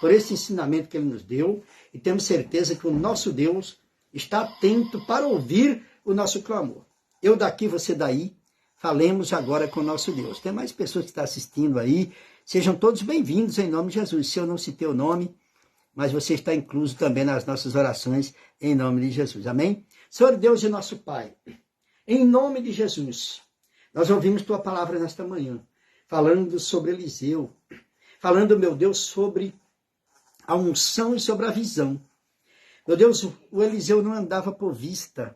por esse ensinamento que Ele nos deu. E temos certeza que o nosso Deus está atento para ouvir o nosso clamor. Eu daqui, você daí, falemos agora com o nosso Deus. Tem mais pessoas que estão assistindo aí. Sejam todos bem-vindos em nome de Jesus. Se eu não citei o nome, mas você está incluso também nas nossas orações em nome de Jesus. Amém? Senhor Deus e nosso Pai, em nome de Jesus, nós ouvimos Tua palavra nesta manhã, falando sobre Eliseu, falando, meu Deus, sobre a unção e sobre a visão. Meu Deus, o Eliseu não andava por vista.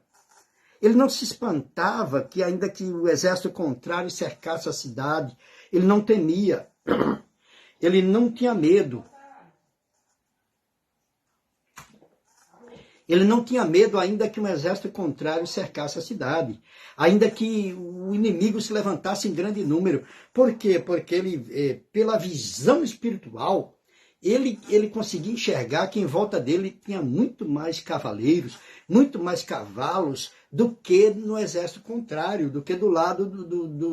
Ele não se espantava que ainda que o exército contrário cercasse a cidade, ele não temia, ele não tinha medo. Ele não tinha medo ainda que um exército contrário cercasse a cidade, ainda que o inimigo se levantasse em grande número. Por quê? Porque ele, pela visão espiritual, ele conseguia enxergar que em volta dele tinha muito mais cavaleiros, muito mais cavalos do que no exército contrário, do que do lado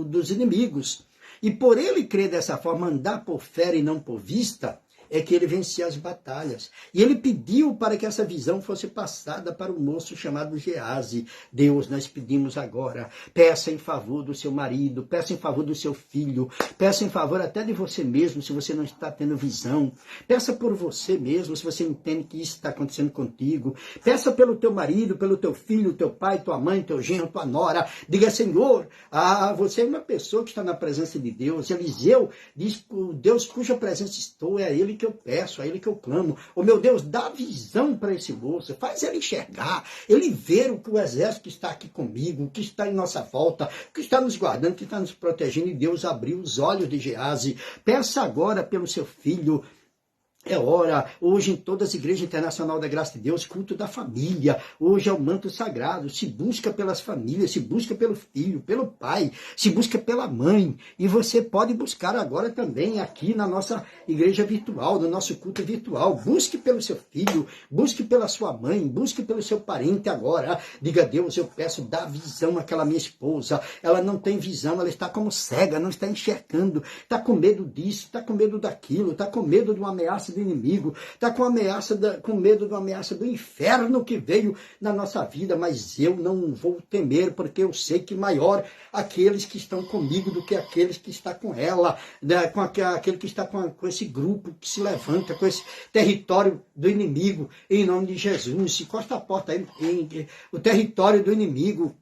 dos inimigos. E por ele crer dessa forma, andar por fé e não por vista, é que ele vencia as batalhas. E ele pediu para que essa visão fosse passada para um moço chamado Geazi. Deus, nós pedimos agora, peça em favor do seu marido, peça em favor do seu filho, peça em favor até de você mesmo, se você não está tendo visão. Peça por você mesmo, se você entende que isso está acontecendo contigo. Peça pelo teu marido, pelo teu filho, teu pai, tua mãe, teu genro, tua nora. Diga, Senhor, você é uma pessoa que está na presença de Deus. Eliseu diz, o Deus cuja presença estou, é a ele que eu peço, é a ele que eu clamo. Ô meu Deus, dá visão para esse moço, faz ele enxergar, ele ver o que o exército está aqui comigo, o que está em nossa volta, o que está nos guardando, o que está nos protegendo. E Deus abriu os olhos de Geazi. Peça agora pelo seu filho. É hora, hoje em todas as igrejas internacionais da graça de Deus, culto da família, hoje é o manto sagrado, se busca pelas famílias, se busca pelo filho, pelo pai, se busca pela mãe, e você pode buscar agora também aqui na nossa igreja virtual, no nosso culto virtual, busque pelo seu filho, busque pela sua mãe, busque pelo seu parente agora, diga, Deus, eu peço, dá visão àquela minha esposa, ela não tem visão, ela está como cega, não está enxergando, está com medo disso, está com medo daquilo, está com medo de uma ameaça do inimigo, está com medo de uma ameaça do inferno que veio na nossa vida, mas eu não vou temer, porque eu sei que maior aqueles que estão comigo do que aqueles que estão com ela, né, com aquele que está com esse grupo que se levanta, com esse território do inimigo, em nome de Jesus. Encosta a porta aí, o território do inimigo,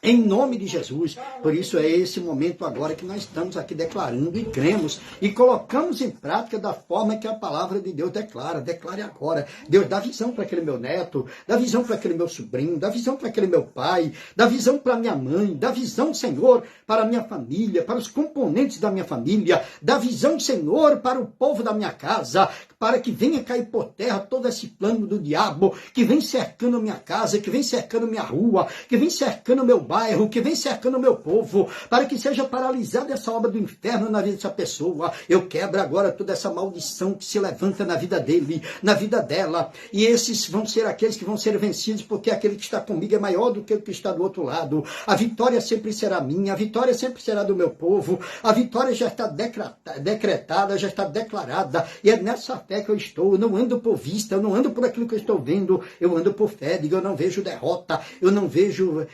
em nome de Jesus. Por isso é esse momento agora que nós estamos aqui declarando e cremos e colocamos em prática da forma que a palavra de Deus declara. Declare agora. Deus, dá visão para aquele meu neto, dá visão para aquele meu sobrinho, dá visão para aquele meu pai, dá visão para minha mãe, dá visão, Senhor, para a minha família, para os componentes da minha família, dá visão, Senhor, para o povo da minha casa, para que venha cair por terra todo esse plano do diabo que vem cercando minha casa, que vem cercando minha rua, que vem cercando meu bairro, que vem cercando o meu povo, para que seja paralisada essa obra do inferno na vida dessa pessoa. Eu quebro agora toda essa maldição que se levanta na vida dele, na vida dela, e esses vão ser aqueles que vão ser vencidos, porque aquele que está comigo é maior do que o que está do outro lado. A vitória sempre será minha, a vitória sempre será do meu povo, a vitória já está decretada, já está declarada, e é nessa fé que eu estou. Eu não ando por vista, eu não ando por aquilo que eu estou vendo, eu ando por fé. Digo, eu não vejo derrota, eu não vejo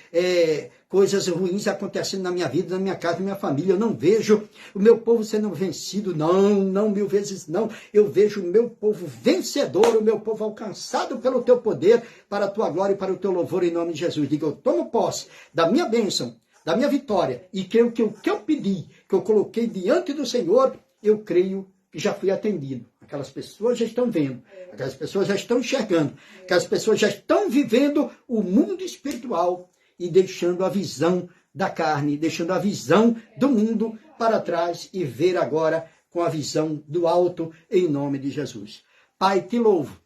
coisas ruins acontecendo na minha vida, na minha casa, na minha família. Eu não vejo o meu povo sendo vencido, não, 1000 vezes não. Eu vejo o meu povo vencedor, o meu povo alcançado pelo teu poder, para a tua glória e para o teu louvor, em nome de Jesus. Digo, eu tomo posse da minha bênção, da minha vitória, e creio que o que eu pedi, que eu coloquei diante do Senhor, eu creio que já fui atendido. Aquelas pessoas já estão vendo, aquelas pessoas já estão enxergando, aquelas pessoas já estão vivendo o mundo espiritual e deixando a visão da carne, deixando a visão do mundo para trás e ver agora com a visão do alto, em nome de Jesus. Pai, te louvo,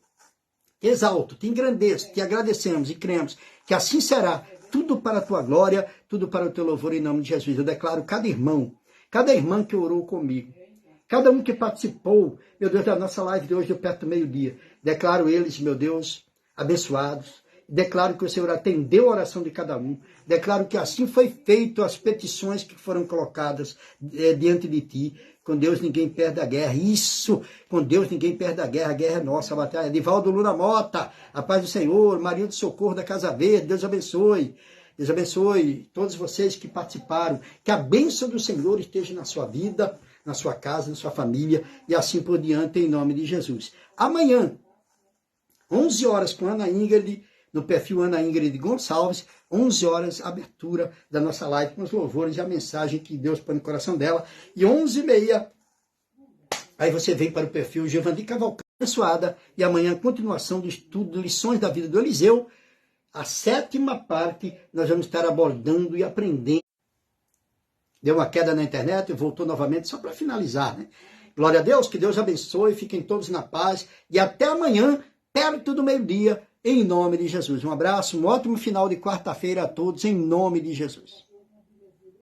te exalto, te engrandeço, te agradecemos e cremos que assim será, tudo para a tua glória, tudo para o teu louvor, em nome de Jesus. Eu declaro cada irmã que orou comigo, cada um que participou, meu Deus, da nossa live de hoje, de perto do meio-dia. Declaro eles, meu Deus, abençoados. Declaro que o Senhor atendeu a oração de cada um. Declaro que assim foi feito as petições que foram colocadas diante de ti. Com Deus ninguém perde a guerra. Isso, com Deus ninguém perde a guerra é nossa, a batalha. Divaldo Luna Mota, a paz do Senhor, Maria do Socorro da Casa Verde, Deus abençoe. Deus abençoe todos vocês que participaram. Que a bênção do Senhor esteja na sua vida, na sua casa, na sua família, e assim por diante, em nome de Jesus. Amanhã, 11 horas, com Ana Ingrid, no perfil Ana Ingrid Gonçalves, 11 horas, abertura da nossa live com os louvores e a mensagem que Deus põe no coração dela. E 11h30, aí você vem para o perfil Giovanni Cavalcante abençoada, e amanhã continuação do estudo Lições da Vida do Eliseu. A 7ª parte, nós vamos estar abordando e aprendendo. Deu uma queda na internet e voltou novamente, só para finalizar, né? Glória a Deus, que Deus abençoe, fiquem todos na paz, e até amanhã, perto do meio-dia, em nome de Jesus. Um abraço, um ótimo final de quarta-feira a todos, em nome de Jesus.